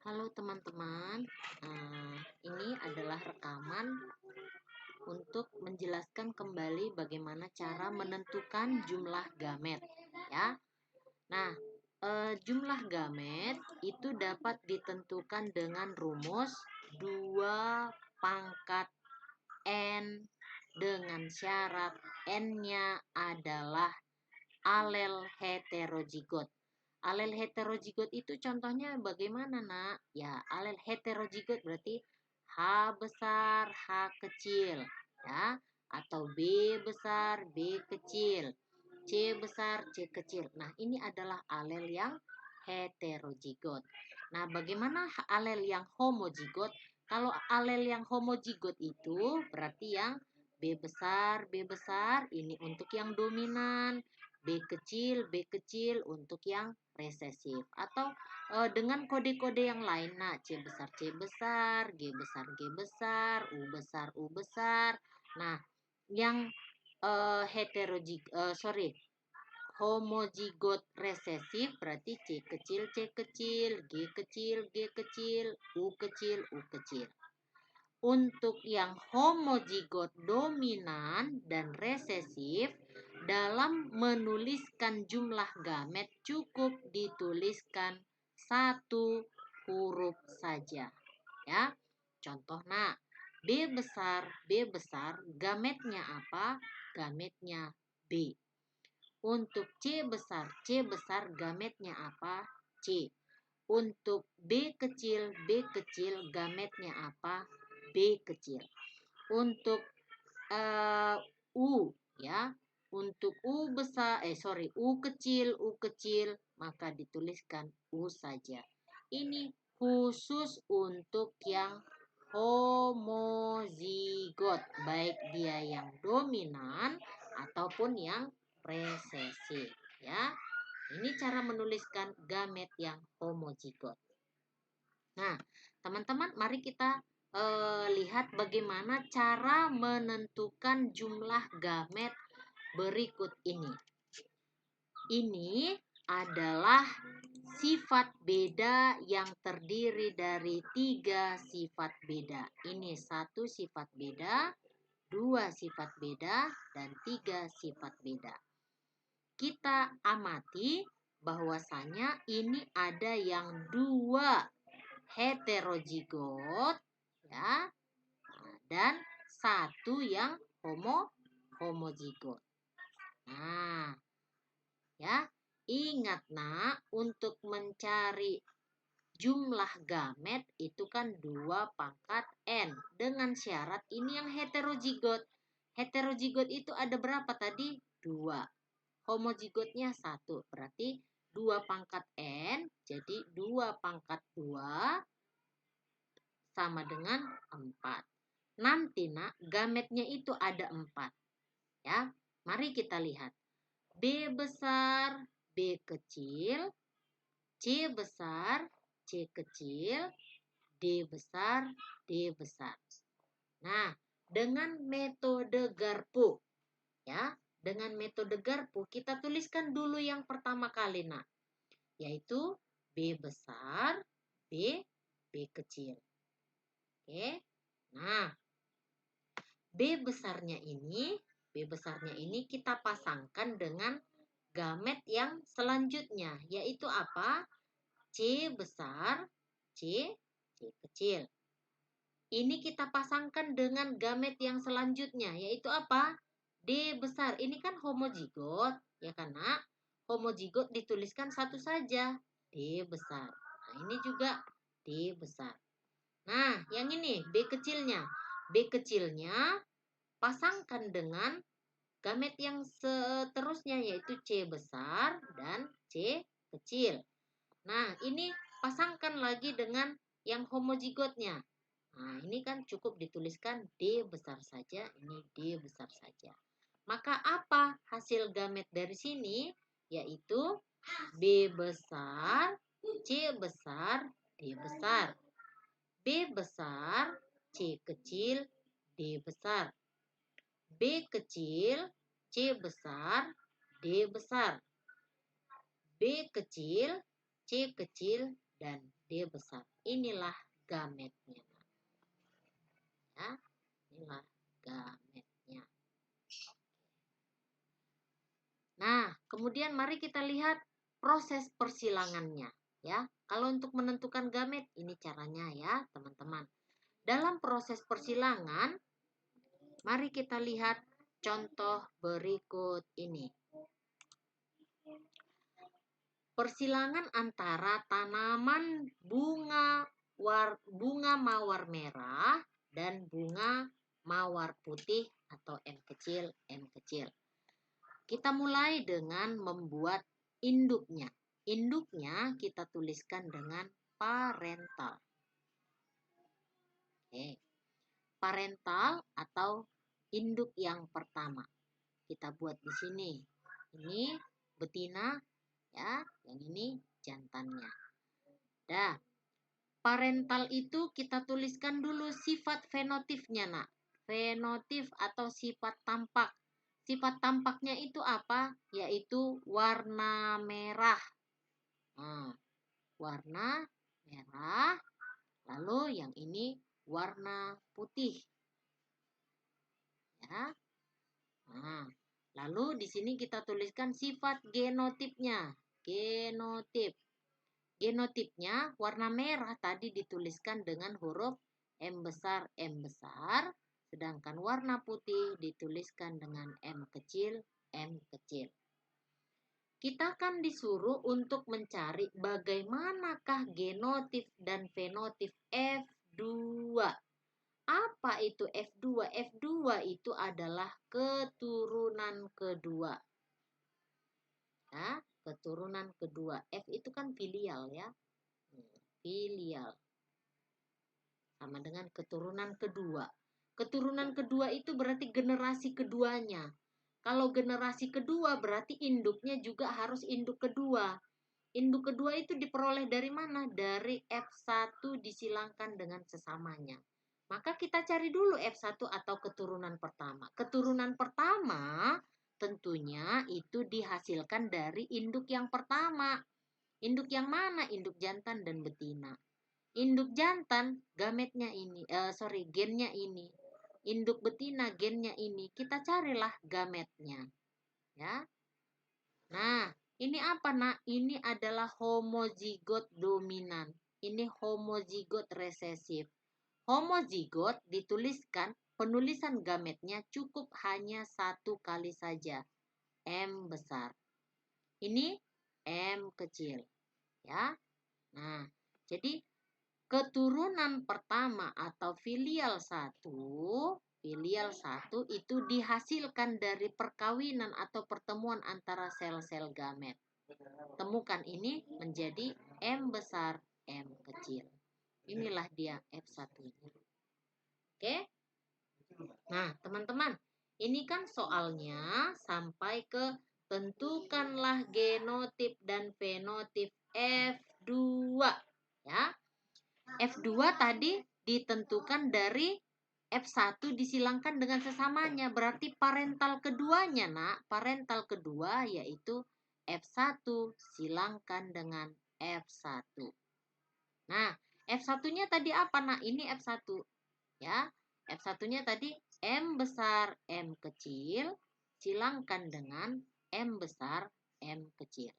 Halo teman-teman, ini adalah rekaman untuk menjelaskan kembali bagaimana cara menentukan jumlah gamet, ya. Nah, jumlah gamet itu dapat ditentukan dengan rumus 2 pangkat N dengan syarat N-nya adalah alel heterozigot. Alel heterozigot itu contohnya bagaimana, Nak? Ya, alel heterozigot berarti H besar, H kecil, ya, atau B besar, B kecil, C besar, C kecil. Nah, ini adalah alel yang heterozigot. Nah, bagaimana alel yang homozigot? Kalau alel yang homozigot itu berarti yang B besar ini untuk yang dominan, B kecil untuk yang resesif. Atau dengan kode-kode yang lain, nah C besar, G besar, U besar. Nah, yang homozigot resesif berarti C kecil, G kecil, U kecil. Untuk yang homozigot dominan dan resesif, dalam menuliskan jumlah gamet cukup dituliskan satu huruf saja. Ya, contoh nak, B besar, gametnya apa? Gametnya B. Untuk C besar, gametnya apa? C. Untuk B kecil, gametnya apa? B kecil. Untuk U, ya, untuk U kecil, maka dituliskan U saja. Ini khusus untuk yang homozigot, baik dia yang dominan ataupun yang resesif, ya. Ini cara menuliskan gamet yang homozigot. Nah, teman-teman, mari kita lihat bagaimana cara menentukan jumlah gamet berikut ini. Ini adalah sifat beda yang terdiri dari 3 sifat beda. Ini 1 sifat beda, 2 sifat beda, dan 3 sifat beda. Kita amati bahwasanya ini ada yang 2 heterozigot, ya, dan 1 yang homozigot. Nah, ya, ingat nak, untuk mencari jumlah gamet itu kan 2 pangkat N dengan syarat ini yang heterozigot. Heterozigot itu ada berapa tadi? 2. Homozigotnya 1. Berarti 2 pangkat N, jadi 2 pangkat 2 sama dengan 4. Nanti nak, gametnya itu ada 4. Ya, mari kita lihat. B besar, B kecil, C besar, C kecil, D besar, D besar. Nah, dengan metode Garpu, ya, dengan metode Garpu kita tuliskan dulu yang pertama kali, nak, yaitu B besar, B kecil. Oke. Nah, B besarnya ini kita pasangkan dengan gamet yang selanjutnya, yaitu apa? C besar, C kecil. Ini kita pasangkan dengan gamet yang selanjutnya, yaitu apa? D besar. Ini kan homozigot, ya kan, nak? Homozigot dituliskan satu saja, D besar. Nah, ini juga D besar. Nah, yang ini B kecilnya. B kecilnya pasangkan dengan gamet yang seterusnya, yaitu C besar dan C kecil. Nah, ini pasangkan lagi dengan yang homozigotnya. Nah, ini kan cukup dituliskan D besar saja, ini D besar saja. Maka apa hasil gamet dari sini? Yaitu B besar, C besar, D besar. B besar, C kecil, D besar. B kecil, C besar, D besar. B kecil, C kecil, dan D besar. Inilah gametnya. Ya, inilah gametnya. Nah, kemudian mari kita lihat proses persilangannya. Ya, kalau untuk menentukan gamet, ini caranya ya, teman-teman. Dalam proses persilangan, mari kita lihat contoh berikut ini. Persilangan antara tanaman bunga mawar merah dan bunga mawar putih atau M kecil, M kecil. Kita mulai dengan membuat induknya. Induknya kita tuliskan dengan parental. Oke. Parental atau induk yang pertama. Kita buat di sini. Ini betina, ya, yang ini jantannya. Dah. Parental itu kita tuliskan dulu sifat fenotipnya, nak. Fenotip atau sifat tampak. Sifat tampaknya itu apa? Yaitu warna merah. Nah, warna merah. Lalu yang ini warna putih. Ya. Nah, lalu di sini kita tuliskan sifat genotipnya. Genotip. Genotipnya warna merah tadi dituliskan dengan huruf M besar, sedangkan warna putih dituliskan dengan M kecil, M kecil. Kita kan disuruh untuk mencari bagaimanakah genotip dan fenotip F2. Apa itu F2? F2 itu adalah keturunan kedua. Ya, keturunan kedua. F itu kan filial ya. Filial. Sama dengan keturunan kedua. Keturunan kedua itu berarti generasi keduanya. Kalau generasi kedua berarti induknya juga harus induk kedua. Induk kedua itu diperoleh dari mana? Dari F1 disilangkan dengan sesamanya. Maka kita cari dulu F1 atau keturunan pertama. Keturunan pertama tentunya itu dihasilkan dari induk yang pertama. Induk yang mana? Induk jantan dan betina. Induk jantan gametnya ini, gennya ini. Induk betina gennya ini. Kita carilah gametnya. Ya. Nah, ini apa, nak? Ini adalah homozigot dominan. Ini homozigot resesif. Homozigot dituliskan, penulisan gametnya cukup hanya satu kali saja. M besar. Ini M kecil. Ya. Nah, jadi keturunan pertama atau filial 1 itu dihasilkan dari perkawinan atau pertemuan antara sel-sel gamet. Temukan ini menjadi M besar, M kecil. Inilah dia F1-nya. Oke? Nah, teman-teman, ini kan soalnya sampai ke tentukanlah genotip dan fenotip F2. Ya. F2 tadi ditentukan dari F1 disilangkan dengan sesamanya. Berarti parental keduanya, nak. Parental kedua yaitu F1 silangkan dengan F1. Nah, F1-nya tadi apa, nak? Ini F1. Ya, F1-nya tadi M besar, M kecil silangkan dengan M besar, M kecil.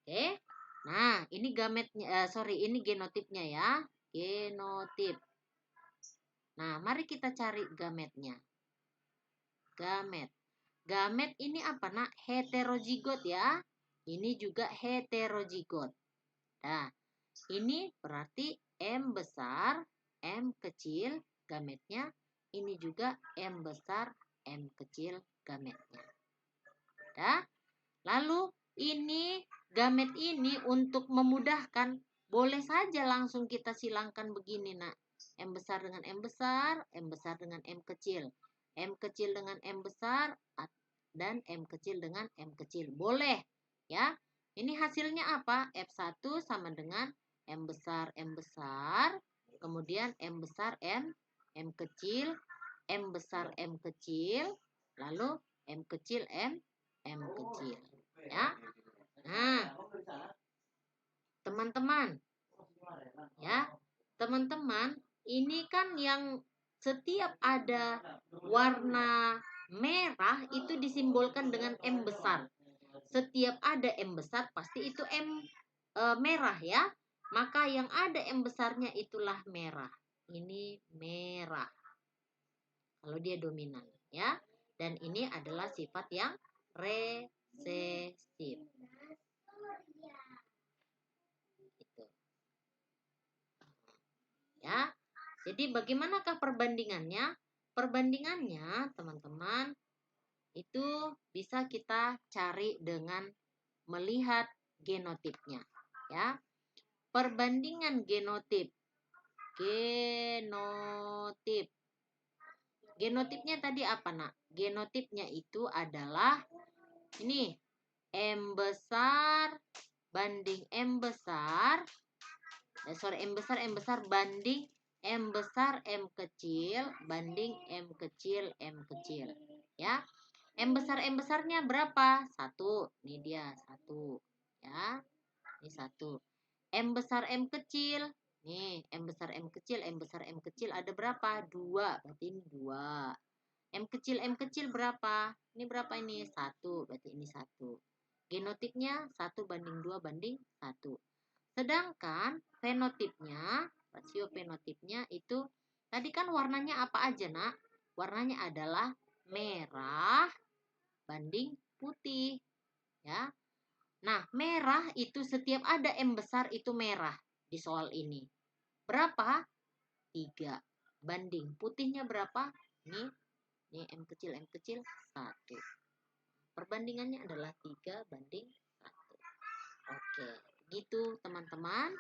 Oke. Nah, ini ini genotipnya ya. Genotip. Nah, mari kita cari gametnya. Gamet. Gamet ini apa, nak? Heterozigot ya. Ini juga heterozigot. Nah, ini berarti M besar, M kecil gametnya. Ini juga M besar, M kecil gametnya. Nah, lalu ini gamet ini untuk memudahkan boleh saja langsung kita silangkan begini, nak. M besar dengan M besar, M besar dengan M kecil. M kecil dengan M besar dan M kecil dengan M kecil. Boleh, ya. Ini hasilnya apa? F1 sama dengan M besar, kemudian M besar, M kecil, M besar, M kecil, lalu M kecil, M kecil. Ya. Nah, teman-teman. Ya, teman-teman, ini kan yang setiap ada warna merah itu disimbolkan dengan M besar. Setiap ada M besar pasti itu M merah ya. Maka yang ada M besarnya itulah merah. Ini merah. Kalau dia dominan ya. Dan ini adalah sifat yang resesif. Gitu. Ya. Jadi bagaimanakah perbandingannya? Perbandingannya, teman-teman, itu bisa kita cari dengan melihat genotipnya, ya. Perbandingan genotip. Genotipnya tadi apa, Nak? Genotipnya itu adalah ini M besar banding M besar. M besar banding M besar M kecil banding M kecil M kecil. Ya. M besarnya berapa? 1. Ini dia 1. Ya. Ini 1. M besar M kecil. Nih, M besar M kecil ada berapa? 2. Berarti ini 2. M kecil berapa? Ini berapa ini? 1. Berarti ini 1. Genotipnya 1 banding 2 banding 1. Sedangkan fenotipnya, rasio fenotipnya itu tadi kan warnanya apa aja, Nak? Warnanya adalah merah banding putih, ya. Nah, merah itu setiap ada M besar itu merah di soal ini. Berapa? 3. Banding putihnya berapa? Ini M kecil 1. Perbandingannya adalah 3 banding 1. Oke, gitu teman-teman.